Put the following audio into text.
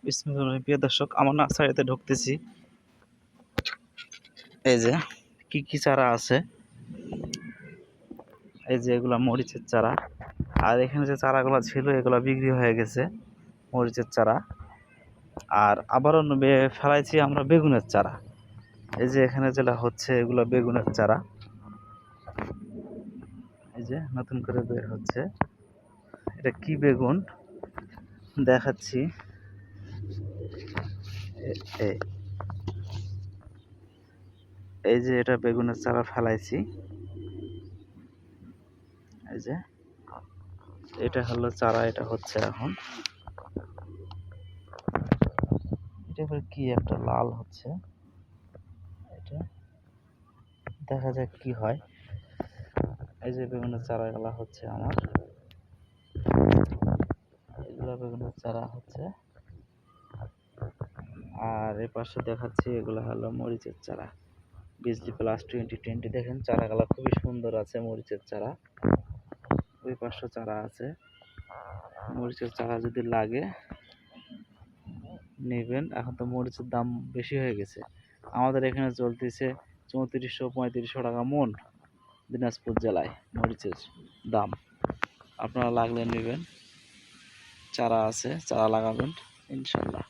বিসমিল্লাহ। প্রিয় দর্শক, আমার নার্সারিতে ঢুকতেছি। এই যে কি কি চারা আছে, এই যে এগুলা মরিচের চারা। আর এখানে যে চারাগুলো ছিল এগুলো বিক্রি হয়ে গেছে, মরিচের চারা। আর আবারও ফেলাইছি আমরা বেগুনের চারা। এই যে এখানে যেটা হচ্ছে এগুলো বেগুনের চারা, এই যে নতুন করে বের হচ্ছে। এটা কি বেগুন দেখাচ্ছি। এই যে এটা বেগুনের চারা ফেলাইছি। এই যে এটা হলো চারা, এটা হচ্ছে এখন। এটা কি একটা লাল হচ্ছে, এটা দেখা যাক কি হয়। এই যে বেগুনের চারাগুলা হচ্ছে আমার, এগুলো বেগুনের চারা হচ্ছে। আর এ পাশে দেখাচ্ছি এগুলো হলো মরিচের চারা, বিজলি প্লাস 2020। দেখেন চারাগুলা খুবই সুন্দর আছে, মরিচের চারা। ওই পাশে চারা আছে, মরিচের চারা যদি লাগে নেবেন। এখন তো মরিচের দাম বেশি হয়ে গেছে, আমাদের এখানে চলতেছে 3400-3500 টাকা মন দিনাজপুর জেলায় মরিচের দাম। আপনারা লাগলে নেবেন, চারা আছে, চারা লাগাবেন ইনশাল্লাহ।